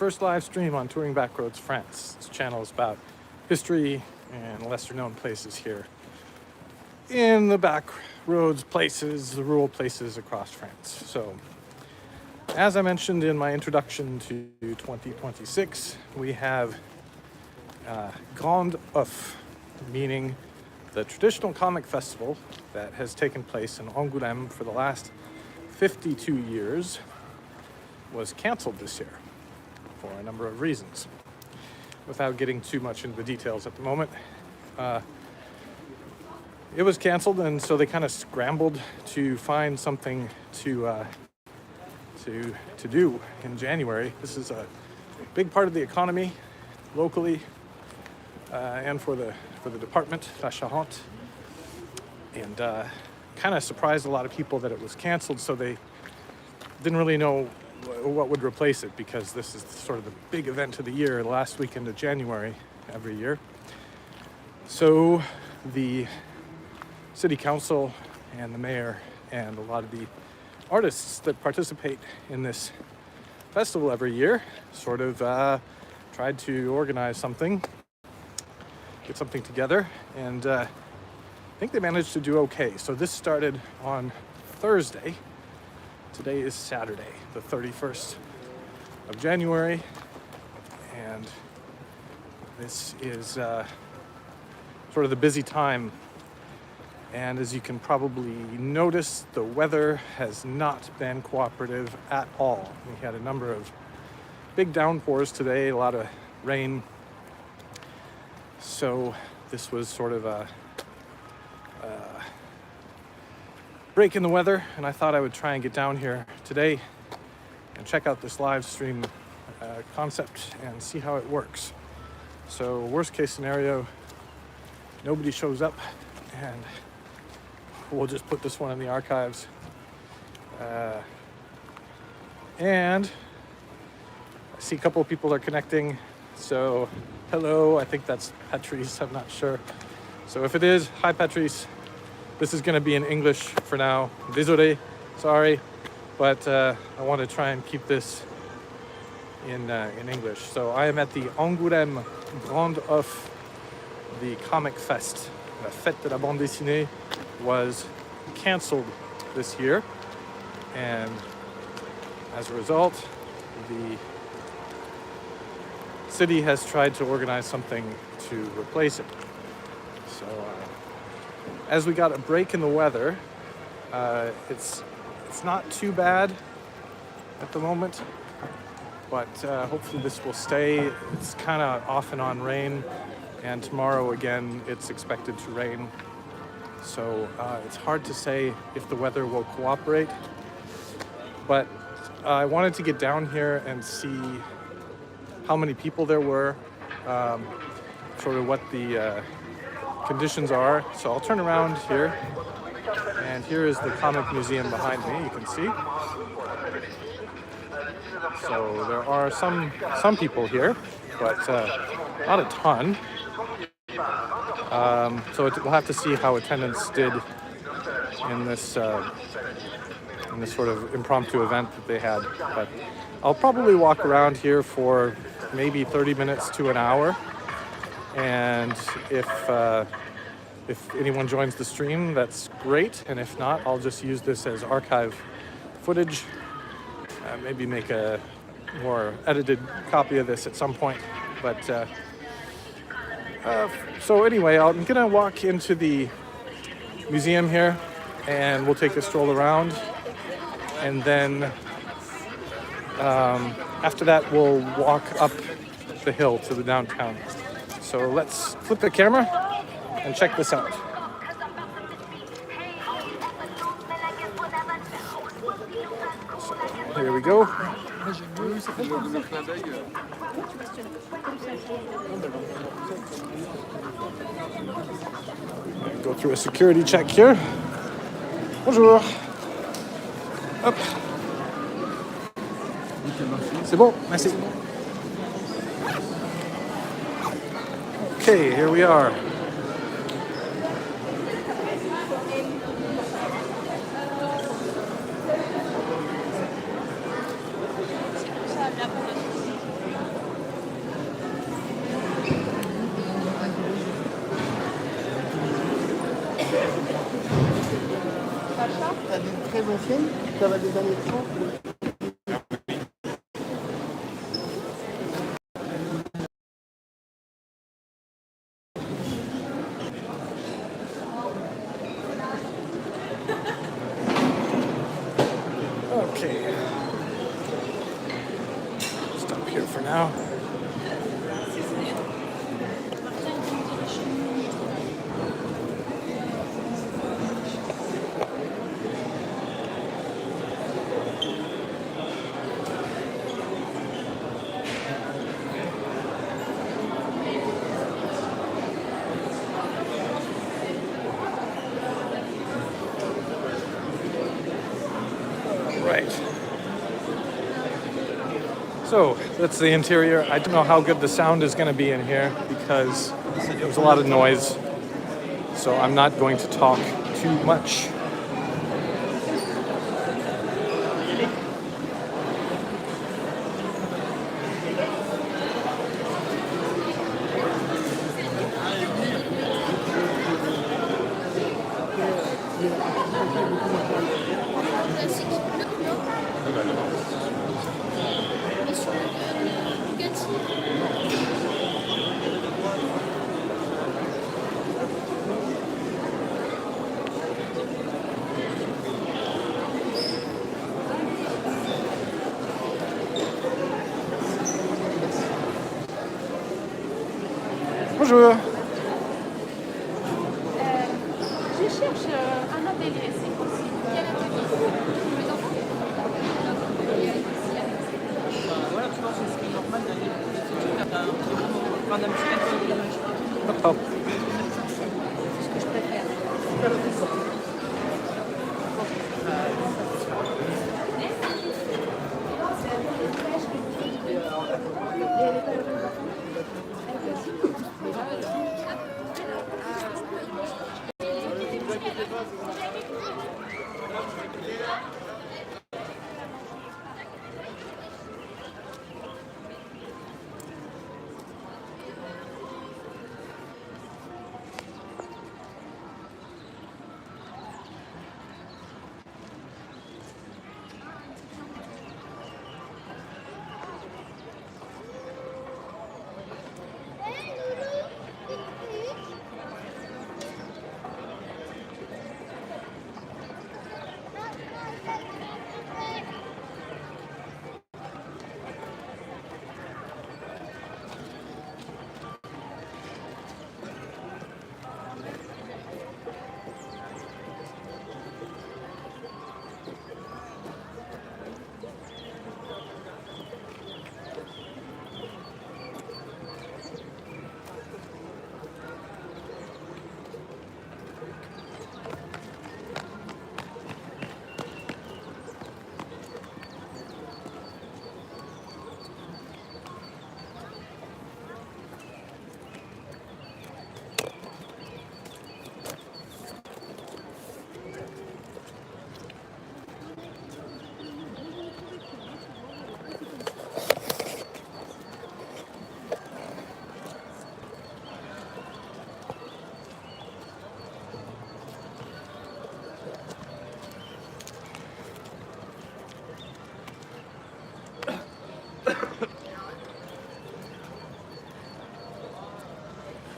first live stream on Touring Backroads France. This channel is about history and lesser known places here in the back roads places, the rural places across France. So, as I mentioned in my introduction to 2026, we have Grande Oeuf, meaning the traditional comic festival that has taken place in Angoulême for the last 52 years was canceled this year for a number of reasons. Without getting too much into the details at the moment, it was canceled, and so they kind of scrambled to find something to do in January. This is a big part of the economy locally and for the department, La Charente, and kind of surprised a lot of people that it was canceled, so they didn't really know what would replace it, because this is sort of the big event of the year, the last weekend of January every year. So the city council and the mayor and a lot of the artists that participate in this festival every year sort of tried to organize something, get something together, and I think they managed to do okay. So this started on Thursday. Today is Saturday, the 31st of January, and this is sort of the busy time. And as you can probably notice, the weather has not been cooperative at all. We had a number of big downpours today, a lot of rain. So this was sort of a break in the weather, and I thought I would try and get down here today and check out this live stream concept and see how it works. So worst case scenario, nobody shows up, and we'll just put this one in the archives. And I see a couple of people are connecting. So hello, I think that's Patrice, I'm not sure. So if it is, hi Patrice. This is gonna be in English for now. Désolé, sorry, but I want to try and keep this in English. So I am at the Angoulême Grande Oeuf, the Comic Fest. La Fête de la Bande Dessinée was canceled this year, and as a result, the city has tried to organize something to replace it. So as we got a break in the weather, it's not too bad at the moment, but hopefully this will stay. It's kind of off and on rain, and tomorrow again it's expected to rain. So it's hard to say if the weather will cooperate, but I wanted to get down here and see how many people there were, sort of what the conditions are. So I'll turn around here, and here is the comic museum behind me, you can see. So there are some people here, but not a ton. So we'll have to see how attendance did in this sort of impromptu event that they had. But I'll probably walk around here for maybe 30 minutes to an hour, and if anyone joins the stream, that's great, and if not, I'll just use this as archive footage. Maybe make a more edited copy of this at some point. But so anyway, I'm gonna walk into the museum here, and we'll take a stroll around, and then after that we'll walk up the hill to the downtown. So let's flip the camera and check this out. So, here we go. Go through a security check here. Bonjour. Hop. C'est bon, merci. Okay, here we are. T'as des très anciennes, ça va des années 30. Okay. Stop here for now. Right. So that's the interior. I don't know how good the sound is going to be in here because there's a lot of noise. So I'm not going to talk too much. Bonjour. Je cherche un atelier, c'est possible. Quel atelier pour les enfants? Voilà, tu vois, c'est ce qui est normal d'aller prendre un petit atelier. Hop, hop. C'est ce que je préfère.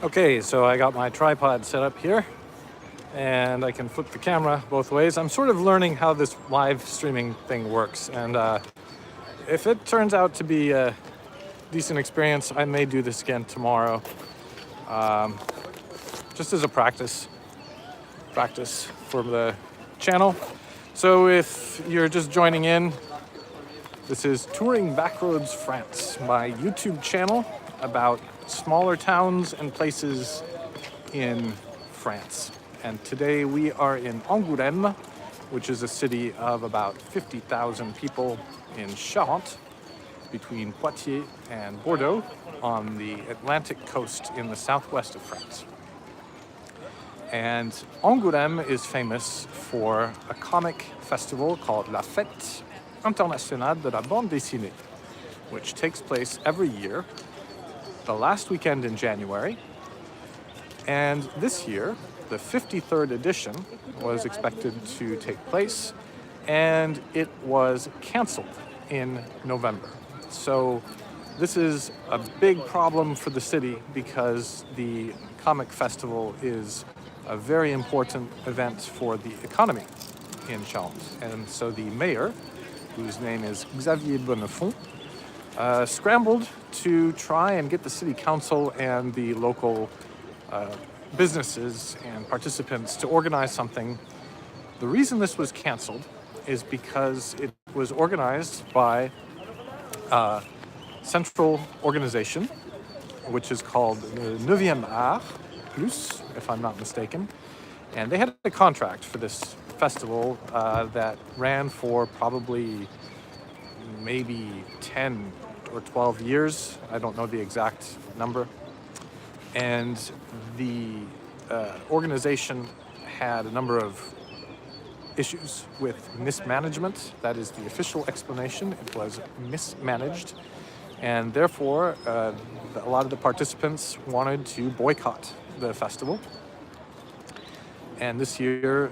Okay, so I got my tripod set up here and I can flip the camera both ways. I'm sort of learning how this live streaming thing works, and if it turns out to be a decent experience, I may do this again tomorrow, just as a practice for the channel. So if you're just joining in, this is Touring Backroads France, my YouTube channel about smaller towns and places in France. And today we are in Angoulême, which is a city of about 50,000 people in Charente, between Poitiers and Bordeaux, on the Atlantic coast in the southwest of France. And Angoulême is famous for a comic festival called La Fête Internationale de la Bande Dessinée, which takes place every year, the last weekend in January. And this year, the 53rd edition was expected to take place, and it was canceled in November. So this is a big problem for the city because the comic festival is a very important event for the economy in Charente. And so the mayor, whose name is Xavier Bonnefond, scrambled to try and get the city council and the local businesses and participants to organize something. The reason this was canceled is because it was organized by a central organization, which is called the 9e Art Plus, if I'm not mistaken. And they had a contract for this festival that ran for probably maybe 10 or 12 years. I don't know the exact number. And the organization had a number of issues with mismanagement. That is the official explanation. It was mismanaged. And therefore, a lot of the participants wanted to boycott the festival. And this year,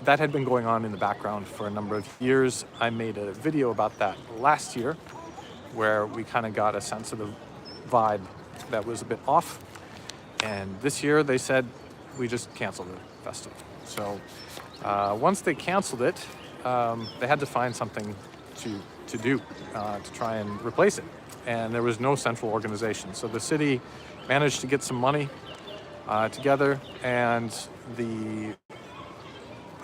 that had been going on in the background for a number of years. I made a video about that last year, where we kind of got a sense of the vibe that was a bit off. And this year they said, we just canceled the festival. So once they canceled it, they had to find something to do to try and replace it. And there was no central organization. So the city managed to get some money together, and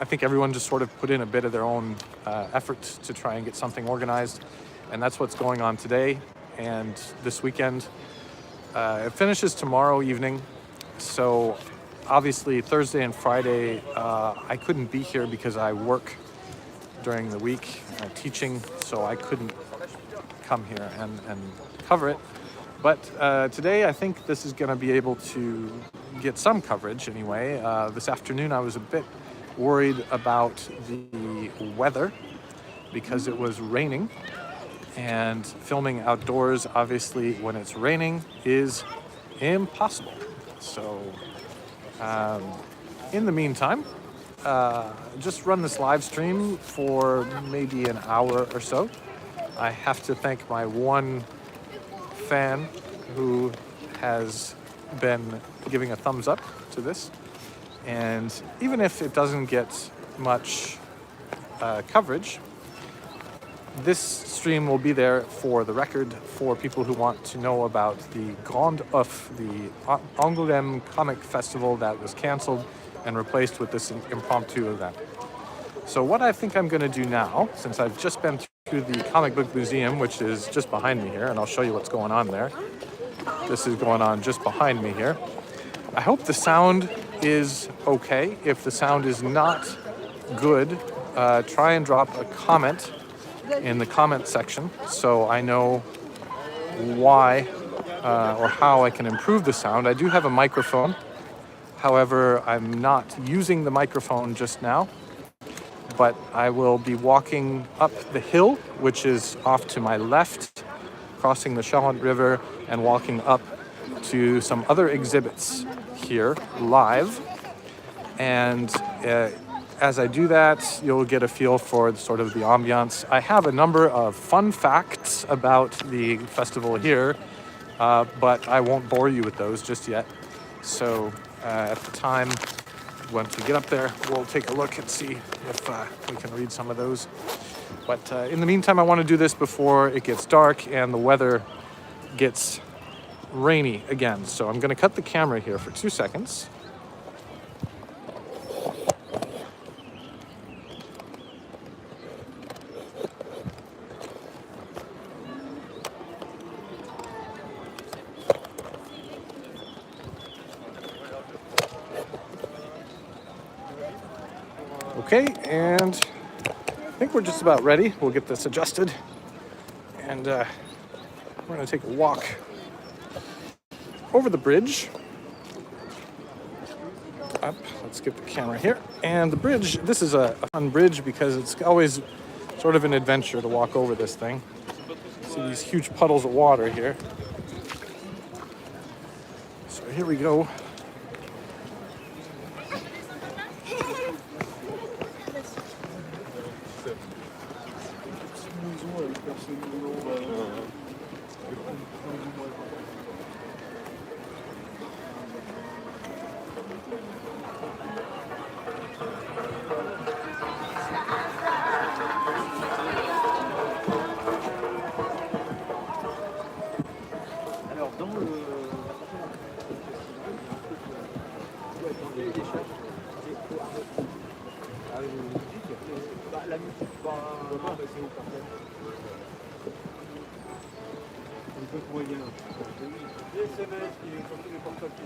I think everyone just sort of put in a bit of their own effort to try and get something organized. And that's what's going on today and this weekend. It finishes tomorrow evening. So obviously Thursday and Friday, I couldn't be here because I work during the week teaching, so I couldn't come here and cover it. But today I think this is going to be able to get some coverage anyway. This afternoon I was a bit worried about the weather because it was raining, and filming outdoors obviously when it's raining is impossible. So in the meantime, just run this live stream for maybe an hour or so. I have to thank my one fan who has been giving a thumbs up to this. And even if it doesn't get much coverage, this stream will be there for the record for people who want to know about the Grande Oeuf, the Angoulême comic festival that was canceled and replaced with this impromptu event. So what I think I'm going to do now, since I've just been through the comic book museum, which is just behind me here, and I'll show you what's going on there. This is going on just behind me here. I hope the sound is okay. If the sound is not good, try and drop a comment in the comment section so I know why or how I can improve the sound. I do have a microphone. However, I'm not using the microphone just now, but I will be walking up the hill, which is off to my left, crossing the Charente River and walking up to some other exhibits here live. And as I do that, you'll get a feel for sort of the ambiance. I have a number of fun facts about the festival here, but I won't bore you with those just yet. So at the time, once we get up there, we'll take a look and see if we can read some of those. But in the meantime, I want to do this before it gets dark and the weather gets rainy again. So I'm going to cut the camera here for 2 seconds. Okay, and I think we're just about ready. We'll get this adjusted, and we're going to take a walk over the bridge. Up, let's get the camera here. And the bridge, this is a fun bridge because it's always sort of an adventure to walk over this thing. See these huge puddles of water here. So here we go. Dans le. La musique, c'est au parfait. On peut moyen. Les SMS qui sont tous les portables qui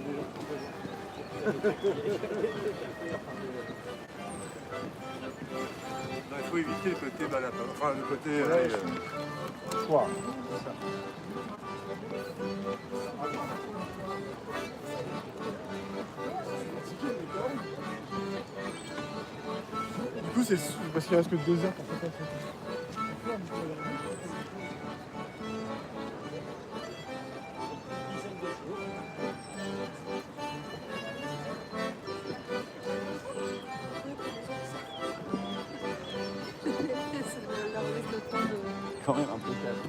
il faut éviter le côté balapin. Enfin, le côté. Soir. Du coup, c'est parce qu'il reste que 2 heures pour faire ça. Quand même impeccable.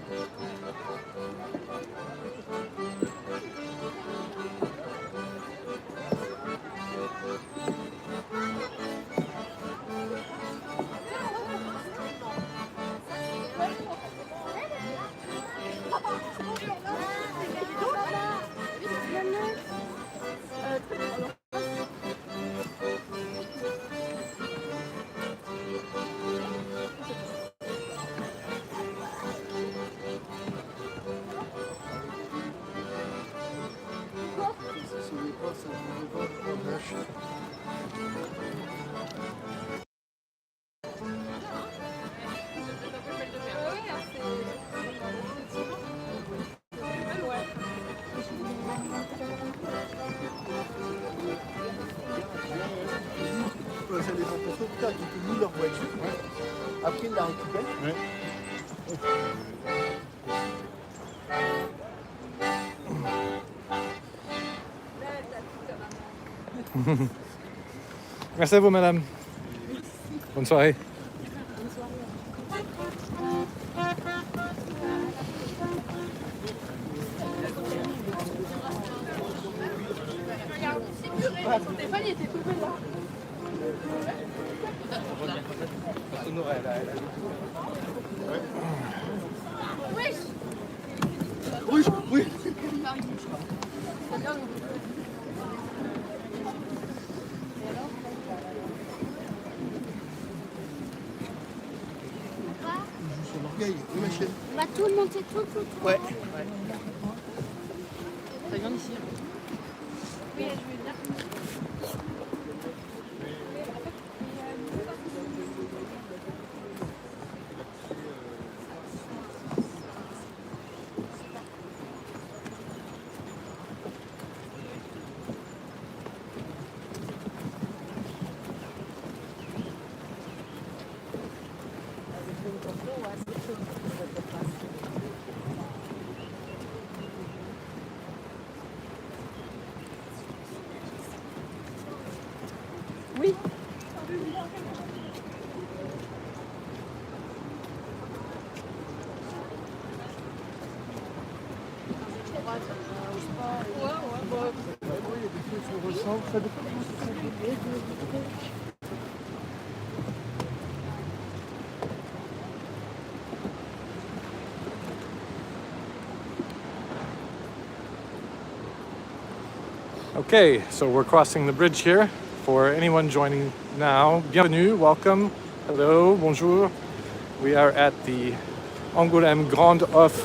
Ça les empêche plus tard qu'ils louent leur voiture. Après, ils la récupèrent. Ouais. Merci à vous, madame. Bonne soirée. Regarde, Stéphane, il était tout là. Oui, oui. Sur l'orgueil, une machine. On va tout monter, tout. Ouais. Ça vient d'ici. Oui, je veux dire. Oui. Okay, so we're crossing the bridge here. For anyone joining now, bienvenue, welcome, hello, bonjour. We are at the Angoulême Grande Off,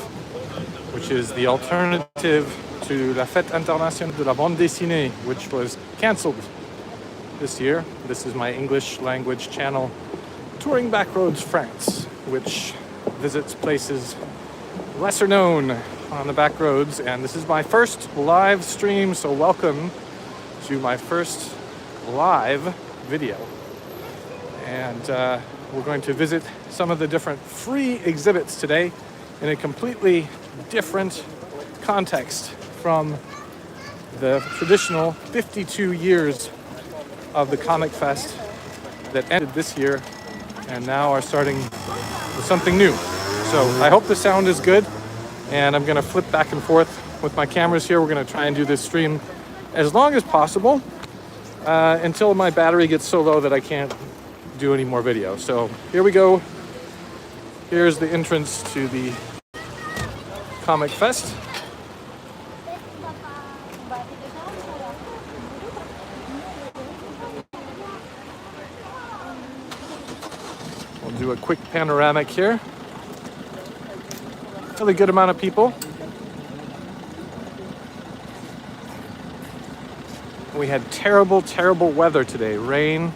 which is the alternative to La Fête Internationale de la Bande Dessinée, which was cancelled this year. This is my English language channel, Touring Backroads France, which visits places lesser known on the back roads, and this is my first live stream, so welcome to my first live video. And we're going to visit some of the different free exhibits today in a completely different context from the traditional 52 years of the Comic Fest that ended this year and now are starting with something new. So I hope the sound is good, and I'm gonna flip back and forth with my cameras here. We're gonna try and do this stream as long as possible until my battery gets so low that I can't do any more video. So here we go. Here's the entrance to the Comic Fest. do a quick panoramic here. Really good amount of people. We had terrible, terrible weather today. Rain,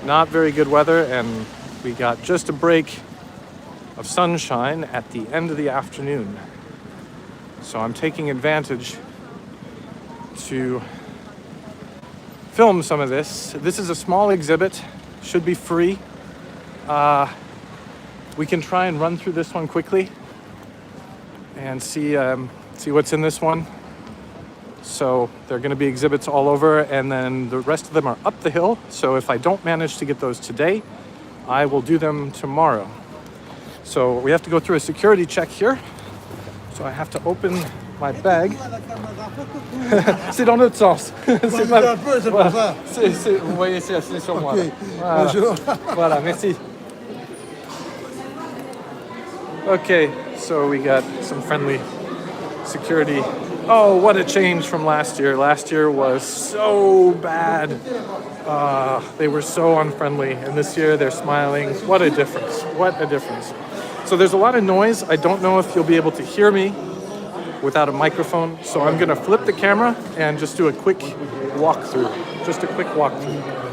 not very good weather, and we got just a break of sunshine at the end of the afternoon. So I'm taking advantage to film some of this. This is a small exhibit, should be free. We can try and run through this one quickly and see what's in this one. So there are going to be exhibits all over, and then the rest of them are up the hill. So if I don't manage to get those today, I will do them tomorrow. So we have to go through a security check here. So I have to open my bag. C'est dans l'autre sens. C'est un peu, c'est pour voilà. ça. Vous voyez, c'est sur moi. Ok. Voilà. Bonjour. Voilà, merci. Okay, so we got some friendly security. Oh, what a change from last year. Last year was so bad. They were so unfriendly, and this year they're smiling. What a difference. What a difference. So there's a lot of noise. I don't know if you'll be able to hear me without a microphone. So I'm going to flip the camera and just do a quick walkthrough. Just a quick walkthrough.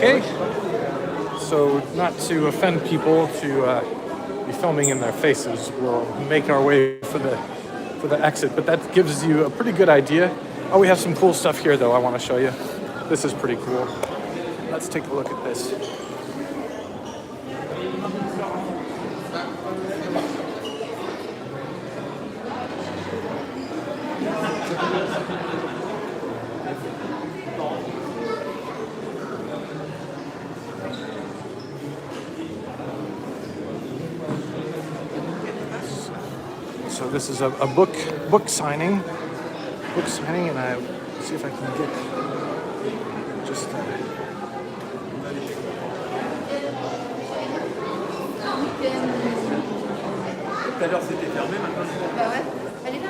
Okay, so not to offend people, to be filming in their faces, we'll make our way for the exit, but that gives you a pretty good idea. Oh, we have some cool stuff here though I want to show you. This is pretty cool. Let's take a look at this. So this is a book signing, and I see if I can get just. Tout à l'heure c'était fermé, maintenant c'est Bah ouais. Elle est là.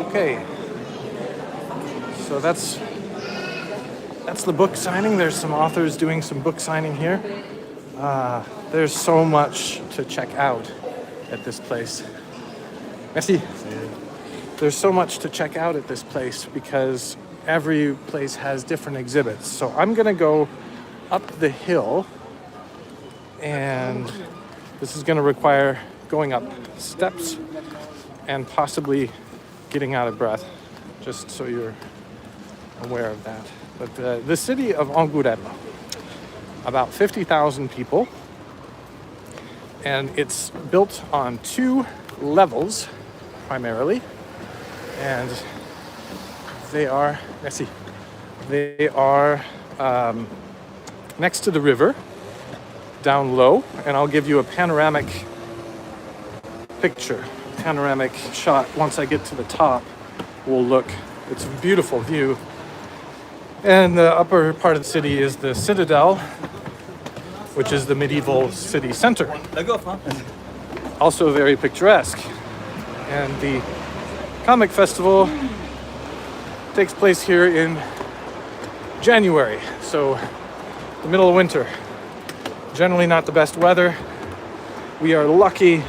Okay. So that's the book signing. There's some authors doing some book signing here. There's so much to check out at this place. Merci. There's so much to check out at this place because every place has different exhibits. So I'm gonna go up the hill, and this is gonna require going up steps and possibly getting out of breath, just so you're aware of that. But the city of Angoulême, about 50,000 people, and it's built on 2 levels primarily, and they are next to the river, down low, and I'll give you a panoramic picture, panoramic shot. Once I get to the top, we'll look. It's a beautiful view. And the upper part of the city is the Citadel, which is the medieval city center. La gaufre, hein? Also very picturesque. And the comic festival takes place here in January, so the middle of winter. Generally not the best weather. We are lucky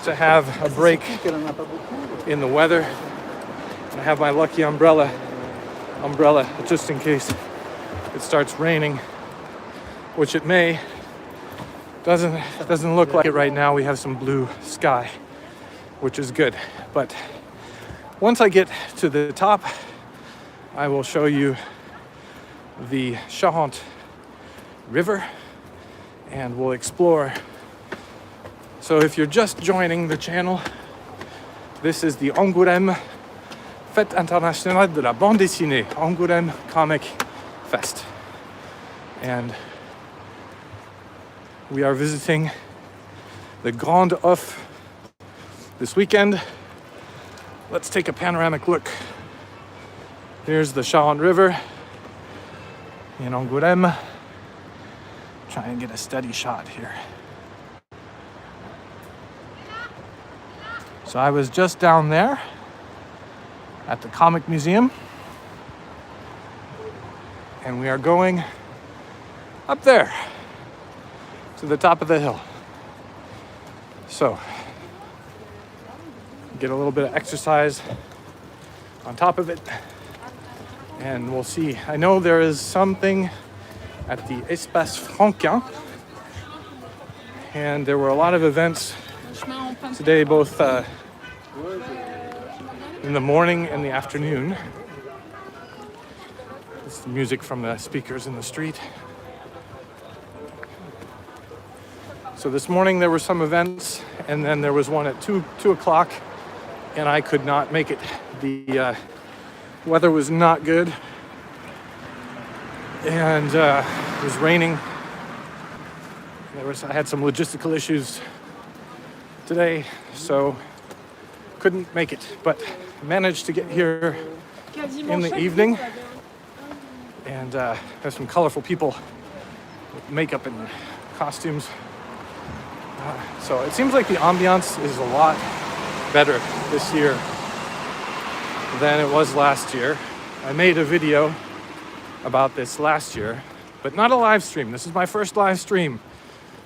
to have a break in the weather. And I have my lucky umbrella just in case it starts raining, which it may. Doesn't look like it right now. We have some blue sky, which is good. But once I get to the top, I will show you the Charente river, and we'll explore. So if you're just joining the channel, this is the Angoulême Fête Internationale de la Bande Dessinée, Angoulême Comic Fest. And we are visiting the Grande Oeuf this weekend. Let's take a panoramic look. Here's the Charente River in Angoulême. Try and get a steady shot here. So I was just down there at the Comic Museum, and we are going up there to the top of the hill. So get a little bit of exercise on top of it, and we'll see. I know there is something at the Espace Franquin, and there were a lot of events today, both in the morning and the afternoon. It's the music from the speakers in the street. So this morning there were some events, and then there was one at 2 o'clock, and I could not make it. The weather was not good, and it was raining. I had some logistical issues today, so couldn't make it, but managed to get here in the evening. And there's some colorful people with makeup and costumes. So it seems like the ambiance is a lot better this year than it was last year. I made a video about this last year, but not a live stream. This is my first live stream.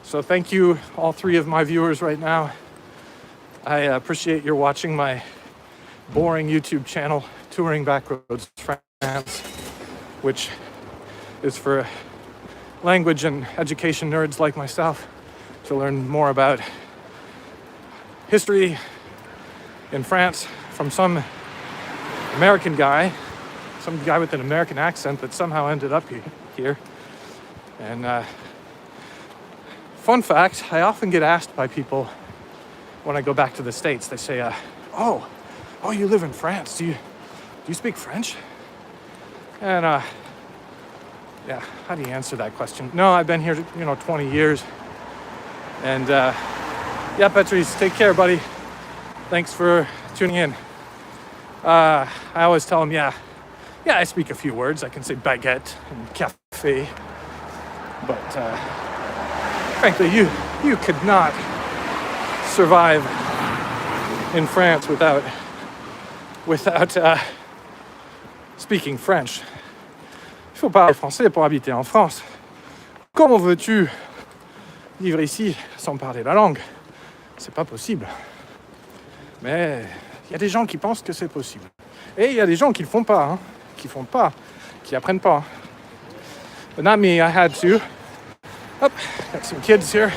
So thank you, all 3 of my viewers right now. I appreciate your watching my boring YouTube channel, Touring Backroads France, which is for language and education nerds like myself to learn more about history in France from some American guy, some guy with an American accent that somehow ended up here. And fun fact, I often get asked by people when I go back to the States, they say, oh, you live in France. Do you speak French? And yeah, how do you answer that question? No, I've been here, 20 years. And yeah, Patrice, take care, buddy. Thanks for tuning in. I always tell them, yeah, I speak a few words. I can say baguette and café. But frankly, you could not survive in France without speaking French. Il faut parler français pour habiter en France. Comment veux-tu vivre ici sans parler la langue? C'est pas possible. Mais il y a des gens qui pensent que c'est possible. Et il y a des gens qui le font pas, qui apprennent pas. But not me, I had to. Oh, got some kids here.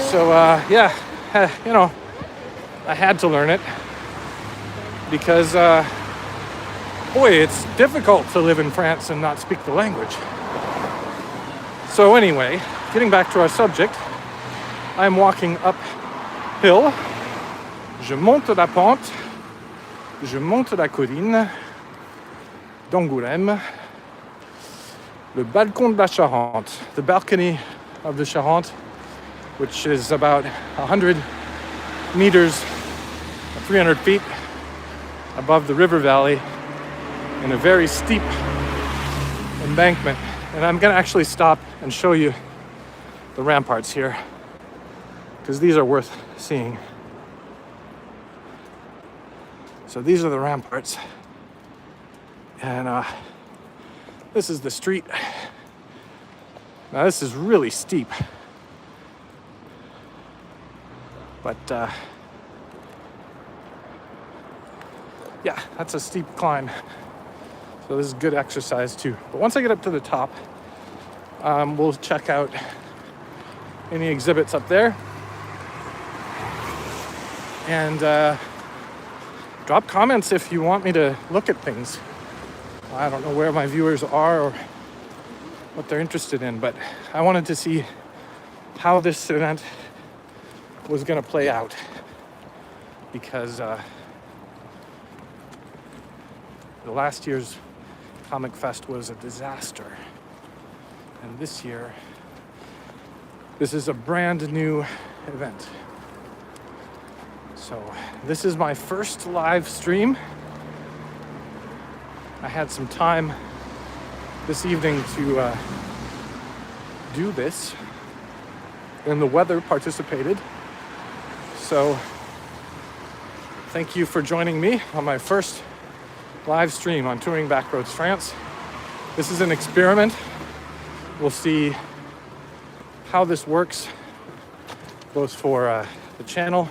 So yeah, I had to learn it because boy, it's difficult to live in France and not speak the language. So anyway, getting back to our subject, I'm walking uphill. Je monte la pente, je monte la colline d'Angoulême, le balcon de la Charente, the balcony of the Charente, which is about 100 meters, 300 feet above the river valley in a very steep embankment. And I'm gonna actually stop and show you the ramparts here because these are worth seeing. So these are the ramparts, and this is the street. Now this is really steep, but yeah, that's a steep climb. So this is good exercise too. But once I get up to the top, we'll check out any exhibits up there. And drop comments if you want me to look at things. I don't know where my viewers are or what they're interested in, but I wanted to see how this event was going to play out, because the last year's Comic Fest was a disaster, and this year this is a brand new event. So this is my first live stream. I had some time this evening to do this, and the weather participated. So thank you for joining me on my first live stream on Touring Backroads France. This is an experiment. We'll see how this works, both for the channel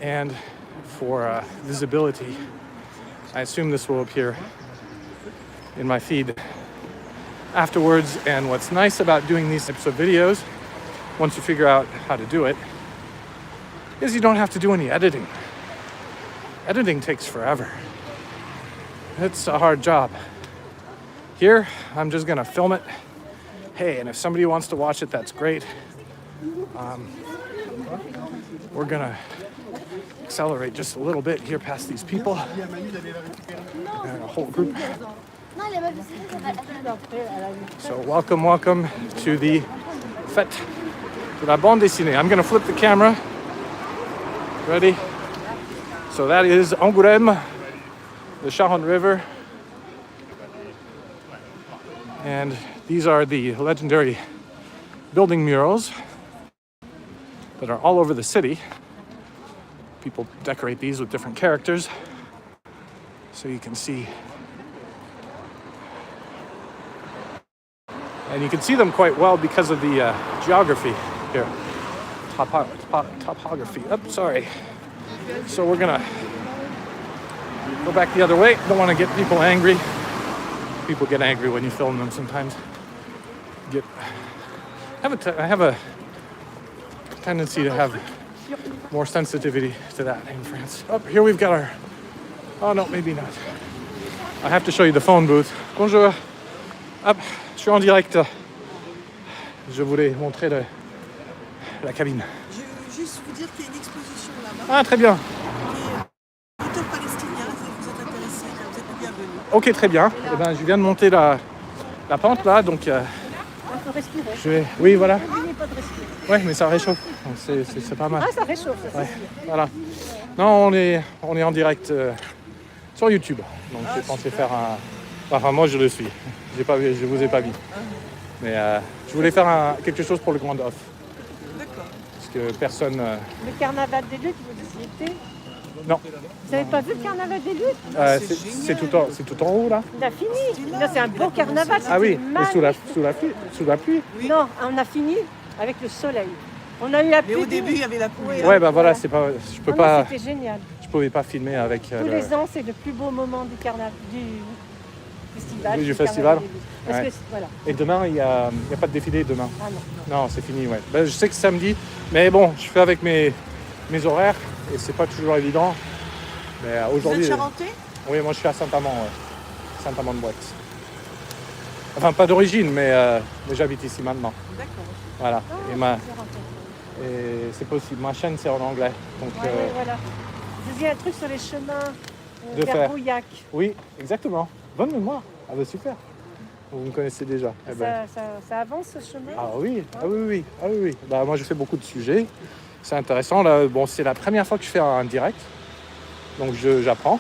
and for visibility. I assume this will appear in my feed afterwards, and what's nice about doing these types of videos, once you figure out how to do it, is you don't have to do any editing. Editing takes forever. It's a hard job. Here, I'm just gonna film it. Hey, and if somebody wants to watch it, that's great. We're gonna accelerate just a little bit here past these people. And a whole group. So welcome to the Fête de la Bande Dessinée. I'm gonna flip the camera. Ready? So that is Angoulême, the Charente River. And these are the legendary building murals that are all over the city. People decorate these with different characters, so you can see. And you can see them quite well because of the geography here. Topography. Oh, sorry. So we're gonna go back the other way. Don't want to get people angry. People get angry when you film them sometimes. I have a tendency to have more sensitivity to that in France. Oh, here we've got our... Oh no, maybe not. I have to show you the phone booth. Bonjour. Hop, je suis en direct. Je voulais montrer la cabine. Je veux juste vous dire qu'il y a une exposition là-bas. Ah, très bien. Auteur palestinien, si vous êtes intéressé, vous êtes le bienvenu. Ok, très bien. Eh ben, je viens de monter la pente là, donc Il faut respirer. je vais... Oui, voilà. N'oubliez pas de respirer. Ouais, mais ça réchauffe. Donc c'est pas mal. Ah, ça réchauffe, ça, Ouais, c'est sûr. voilà. Non, on est en direct sur YouTube. Donc j'ai pensé faire un... Enfin, moi je le suis. Je vous ai pas vu. Mais je voulais faire quelque chose pour le Grand Off. D'accord. Parce que personne... Le carnaval des luttes, vous y étiez? Non. Vous n'avez pas vu le carnaval des luttes? C'est tout en haut là. On a fini. Là, c'est un beau carnaval. Ah oui, mais magnifique. sous la pluie. Oui. Non, on a fini avec le soleil. On a eu la pluie. Mais au début, il y avait la pluie. Ouais, bah voilà, c'est pas... C'était génial. Je pouvais pas filmer avec... Tous les ans, c'est le plus beau moment du carnaval, du festival. Oui, du carnaval festival. des luttes. Parce Ouais. que, voilà. Et demain, il y a pas de défilé demain. Ah non. Non, c'est fini, ouais. Ben, je sais que c'est samedi, mais bon, je fais avec mes horaires et c'est pas toujours évident. Mais Vous aujourd'hui... êtes charentais? Oui, moi je suis à Saint-Amand, ouais. Saint-Amand-de-Boîte. Enfin, pas d'origine, mais j'habite ici maintenant. D'accord. Voilà. Ah, Et c'est possible. Ma chaîne, c'est en anglais. Donc, ouais, voilà. Je vous dis un truc sur les chemins De vers fer. Rouillac. oui, exactement. Bonne mémoire. Ah bah super. Vous me connaissez déjà. Eh ben. Ça avance ce chemin? Ah oui, oui. Bah, moi, je fais beaucoup de sujets. C'est intéressant. Là, bon, c'est la première fois que je fais un direct. Donc, j'apprends.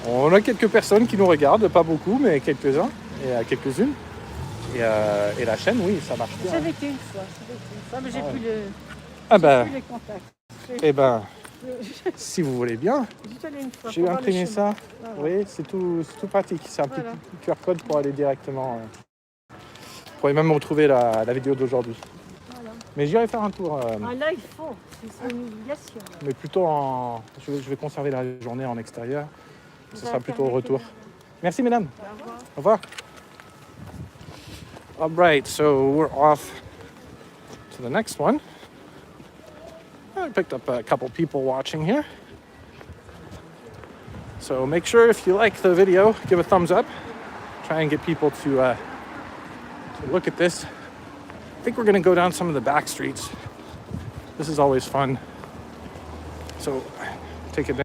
On a quelques personnes qui nous regardent, pas beaucoup, mais quelques-uns et quelques-unes. Et la chaîne, oui, ça marche bien. J'avais été une fois, mais j'ai plus Ah ben, plus les contacts. eh ben, si vous voulez bien, J'y suis allée une fois. j'ai pour voir les imprimé chemins. ça. Oui, c'est tout pratique. C'est un Voilà. petit QR code pour aller directement. Vous pourrez même retrouver la vidéo d'aujourd'hui. Voilà. Mais j'irai faire un tour, Ah, là, il faut. C'est une obligation. là. mais plutôt en... Je vais conserver la journée en extérieur. Ce Vous sera plutôt au alternez retour. que- Merci, mesdames. Au revoir. Au revoir. All right, so we're off to the next one. I picked up a couple people watching here. So make sure if you like the video, give a thumbs up. Try and get people to So look at this. I think we're gonna go down some of the back streets. This is always fun. So take advantage.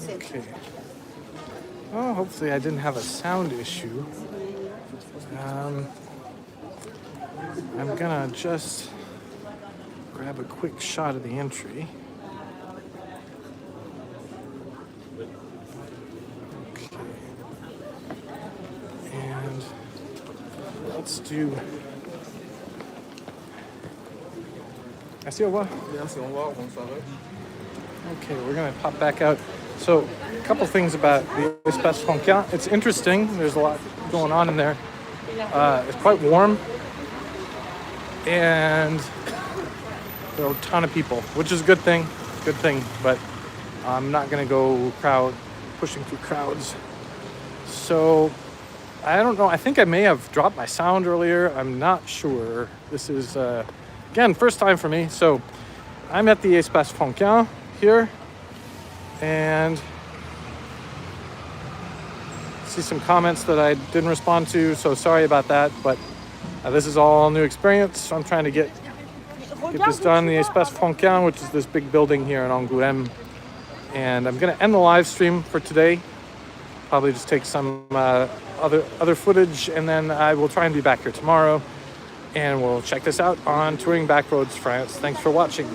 Okay. Oh, hopefully I didn't have a sound issue. I'm gonna just grab a quick shot of the entry. Okay. And let's do... Merci, au revoir. Merci, au revoir, bonne soirée. Okay, we're gonna pop back out. So, a couple things about the Espace Franquin. It's interesting. There's a lot going on in there. It's quite warm, and there are a ton of people, which is a good thing. Good thing, but I'm not gonna go pushing through crowds. So, I don't know. I think I may have dropped my sound earlier. I'm not sure. This is again first time for me. So, I'm at the Espace Franquin here, and see some comments that I didn't respond to, so sorry about that, but this is all new experience, so I'm trying to get this done. The Espace Franquin, which is this big building here in Angoulême, and I'm going to end the live stream for today, probably just take some other footage, and then I will try and be back here tomorrow, and we'll check this out on Touring Backroads France. Thanks for watching.